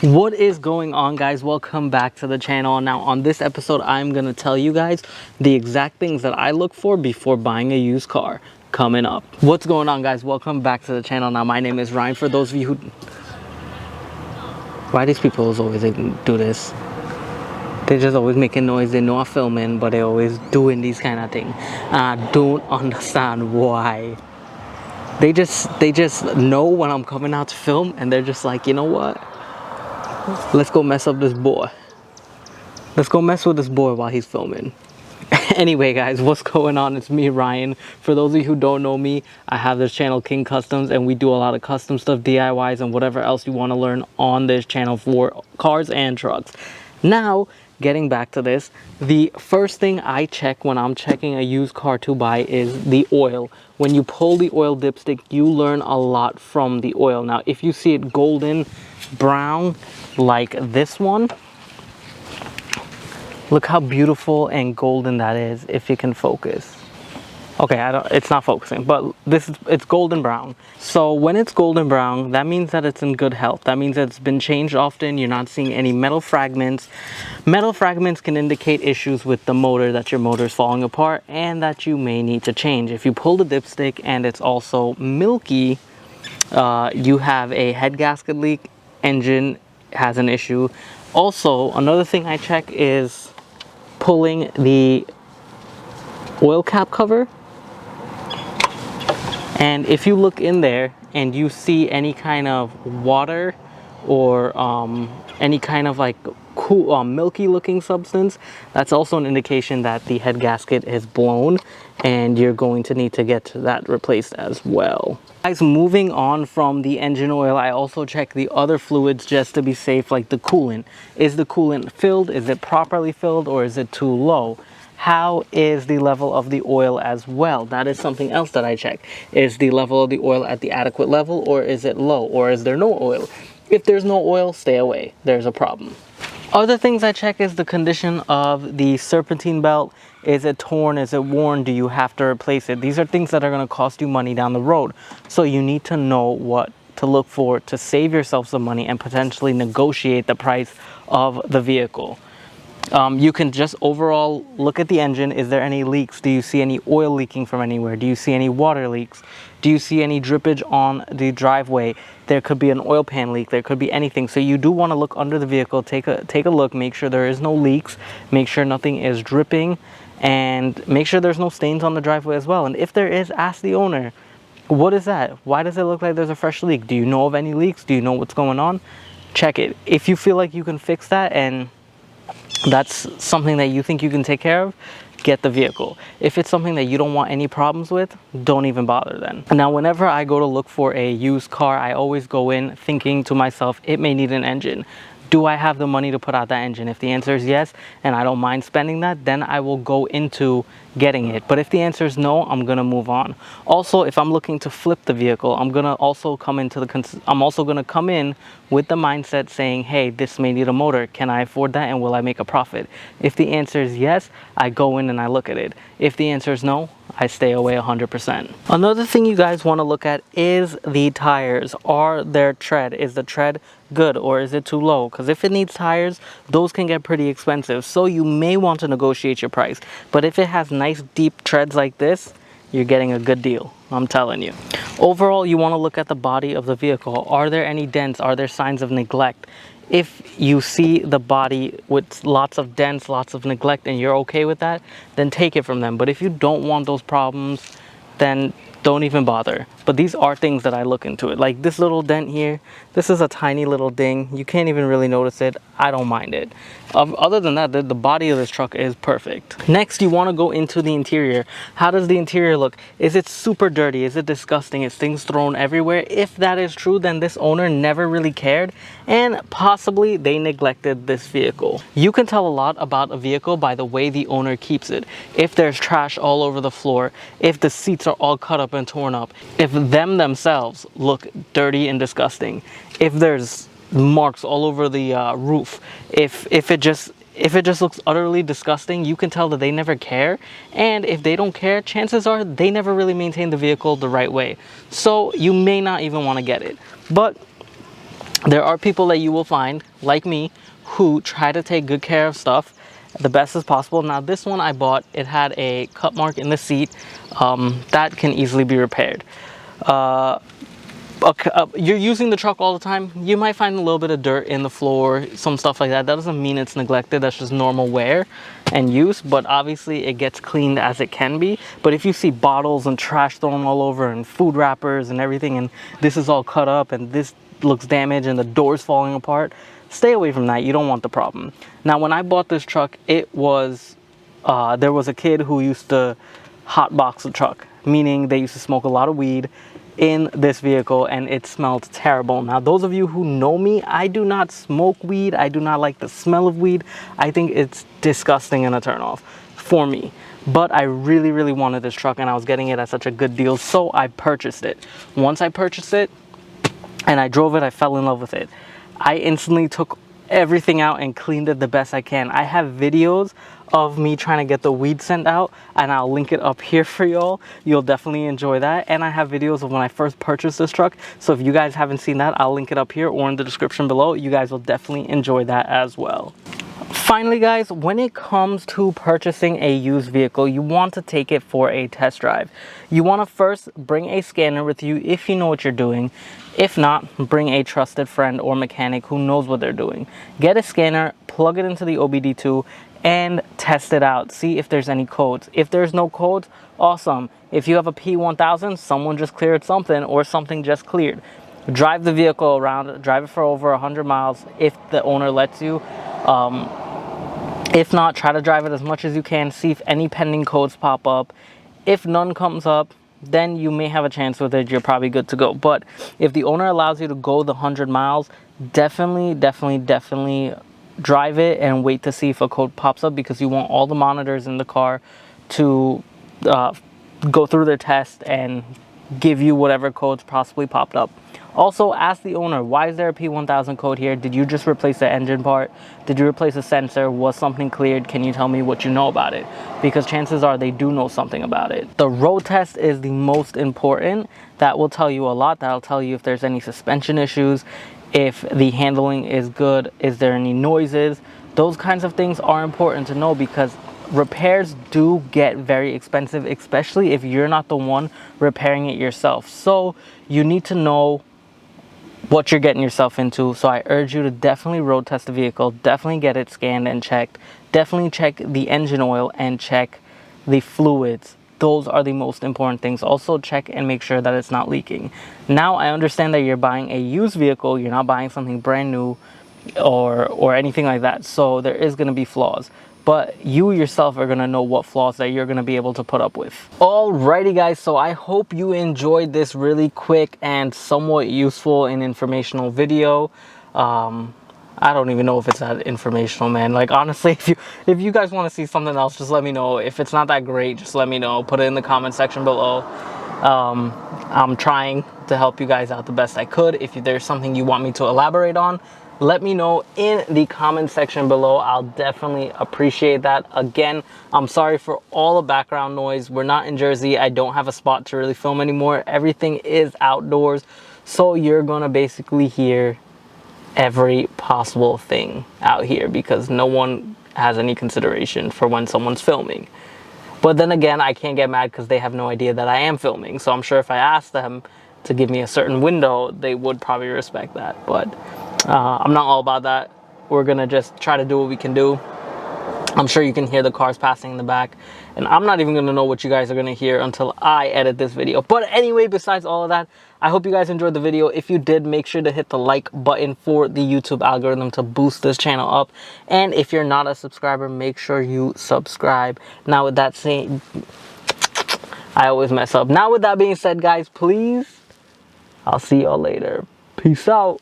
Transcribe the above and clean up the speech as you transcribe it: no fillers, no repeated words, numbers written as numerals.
What is going on, guys? Welcome back to the channel. Now on this episode I'm gonna tell you guys the exact things that I look for before buying a used car. Coming up, what's going on, guys? Welcome back to the channel. Now my name is Ryan. For those of you who, why these people always do this? They're just always making noise. They know I'm filming, but they always doing these kind of things. I don't understand why. They just know when I'm coming out to film, and they're just like, you know what? Let's go mess up this boy. Let's go mess with this boy while he's filming. Anyway, guys, what's going on? It's me, Ryan. For those of you who don't know me, I have this channel, King Customs, and we do a lot of custom stuff, DIYs, and whatever else you want to learn on this channel for cars and trucks. Now, getting back to this, the first thing I check when I'm checking a used car to buy is the oil. When you pull the oil dipstick, you learn a lot from the oil. Now, if you see it golden brown like this one, look how beautiful and golden that is. If you can focus. Okay, it's not focusing, but it's golden brown. So when it's golden brown, that means that it's in good health. That means that it's been changed often. You're not seeing any metal fragments. Metal fragments can indicate issues with the motor, that your motor is falling apart and that you may need to change. If you pull the dipstick and it's also milky, you have a head gasket leak, engine has an issue. Also, another thing I check is pulling the oil cap cover. And if you look in there and you see any kind of water or any kind of like cool, milky looking substance, that's also an indication that the head gasket is blown and you're going to need to get that replaced as well. Guys, moving on from the engine oil, I also check the other fluids just to be safe, like the coolant. Is the coolant filled? Is it properly filled, or is it too low? How is the level of the oil as well? That is something else that I check. Is the level of the oil at the adequate level, or is it low, or is there no oil? If there's no oil, stay away. There's a problem. Other things I check is the condition of the serpentine belt. Is it torn? Is it worn? Do you have to replace it? These are things that are going to cost you money down the road. So you need to know what to look for to save yourself some money and potentially negotiate the price of the vehicle. You can just overall look at the engine. Is there any leaks? Do you see any oil leaking from anywhere? Do you see any water leaks? Do you see any drippage on the driveway? There could be an oil pan leak. There could be anything. So you do want to look under the vehicle, take a look, make sure there is no leaks, make sure nothing is dripping, and make sure there's no stains on the driveway as well. And if there is, ask the owner, what is that? Why does it look like there's a fresh leak? Do you know of any leaks? Do you know what's going on? Check it. If you feel like you can fix that and that's something that you think you can take care of, get the vehicle. If it's something that you don't want any problems with, don't even bother then. Now, whenever I go to look for a used car, I always go in thinking to myself, it may need an engine. Do I have the money to put out that engine? If the answer is yes, and I don't mind spending that, then I will go into getting it. But if the answer is no, I'm gonna move on. Also, if I'm looking to flip the vehicle, I'm also gonna come in with the mindset saying, hey, this may need a motor. Can I afford that, and will I make a profit? If the answer is yes, I go in and I look at it. If the answer is no, I stay away 100%. Another thing you guys want to look at is the tires. Are their tread? Is the tread good, or is it too low? Because if it needs tires, those can get pretty expensive. So you may want to negotiate your price. But if it has nice deep treads like this, you're getting a good deal, I'm telling you. Overall, you want to look at the body of the vehicle. Are there any dents? Are there signs of neglect? If you see the body with lots of dents, lots of neglect, and you're okay with that, then take it from them. But if you don't want those problems, then don't even bother. But these are things that I look into it. Like this little dent here, this is a tiny little ding. You can't even really notice it. I don't mind it. Other than that, the body of this truck is perfect. Next, you want to go into the interior. How does the interior look? Is it super dirty? Is it disgusting? Is things thrown everywhere? If that is true, then this owner never really cared, and possibly they neglected this vehicle. You can tell a lot about a vehicle by the way the owner keeps it. If there's trash all over the floor, if the seats are all cut up and torn up, if them themselves look dirty and disgusting, if there's marks all over the roof, if it just looks utterly disgusting, you can tell that they never care. And if they don't care, chances are they never really maintain the vehicle the right way. So you may not even want to get it. But There are people that you will find, like me, who try to take good care of stuff the best as possible. Now this one I bought, it had a cut mark in the seat that can easily be repaired. You're using the truck all the time, you might find a little bit of dirt in the floor, some stuff like that. That doesn't mean it's neglected, that's just normal wear and use, but obviously it gets cleaned as it can be. But if you see bottles and trash thrown all over and food wrappers and everything, and this is all cut up and this looks damaged and the door's falling apart, stay away from that. You don't want the problem. Now when I bought this truck, it was there was a kid who used to hotbox the truck, meaning they used to smoke a lot of weed in this vehicle and it smelled terrible. Now those of you who know me, I do not smoke weed, I do not like the smell of weed. I think it's disgusting and a turnoff for me. But I really wanted this truck and I was getting it at such a good deal, so I purchased it. Once I purchased it and I drove it, I fell in love with it. I instantly took everything out and cleaned it the best I can. I have videos of me trying to get the weed scent out and I'll link it up here for y'all. You'll definitely enjoy that. And I have videos of when I first purchased this truck, so if you guys haven't seen that, I'll link it up here or in the description below. You guys will definitely enjoy that as well. Finally guys, when it comes to purchasing a used vehicle, you want to take it for a test drive. You want to first bring a scanner with you if you know what you're doing. If not, bring a trusted friend or mechanic who knows what they're doing. Get a scanner, plug it into the OBD2 and test it out. See if there's any codes. If there's no codes, awesome. If you have a P1000, someone just cleared something or something just cleared. Drive the vehicle around, drive it for over 100 miles if the owner lets you. If not, try to drive it as much as you can, see if any pending codes pop up. If none comes up, then you may have a chance with it. You're probably good to go. But if the owner allows you to go the 100 miles, definitely drive it and wait to see if a code pops up, because you want all the monitors in the car to go through their test and give you whatever codes possibly popped up. Also, ask the owner, why is there a P1000 code here? Did you just replace the engine part? Did you replace a sensor? Was something cleared? Can you tell me what you know about it? Because chances are they do know something about it. The road test is the most important. That will tell you a lot. That'll tell you if there's any suspension issues, if the handling is good, is there any noises. Those kinds of things are important to know, because repairs do get very expensive, especially if you're not the one repairing it yourself. So you need to know what you're getting yourself into. So I urge you to definitely road test the vehicle, definitely get it scanned and checked, definitely check the engine oil and check the fluids. Those are the most important things. Also check and make sure that it's not leaking. Now I understand that you're buying a used vehicle, you're not buying something brand new or anything like that, so there is going to be flaws, but you yourself are going to know what flaws that you're going to be able to put up with. Alrighty guys, so I hope you enjoyed this really quick and somewhat useful and informational video. I don't even know if it's that informational, man. Like honestly, if you guys want to see something else, just let me know. If it's not that great, just let me know. Put it in the comment section below. I'm trying to help you guys out the best I could. If there's something you want me to elaborate on, let me know in the comment section below. I'll definitely appreciate that. Again, I'm sorry for all the background noise. We're not in Jersey. I don't have a spot to really film anymore. Everything is outdoors, so you're gonna basically hear every possible thing out here, because no one has any consideration for when someone's filming. But then again, I can't get mad because they have no idea that I am filming. So I'm sure if I asked them to give me a certain window, they would probably respect that. But I'm not all about that. We're gonna just try to do what we can do. I'm sure you can hear the cars passing in the back, and I'm not even gonna know what you guys are gonna hear until I edit this video. But anyway, besides all of that, I hope you guys enjoyed the video. If you did, make sure to hit the like button for the YouTube algorithm to boost this channel up. And if you're not a subscriber, make sure you subscribe. Now with that saying, I always mess up. Now with that being said, guys, please, I'll see y'all later. Peace out.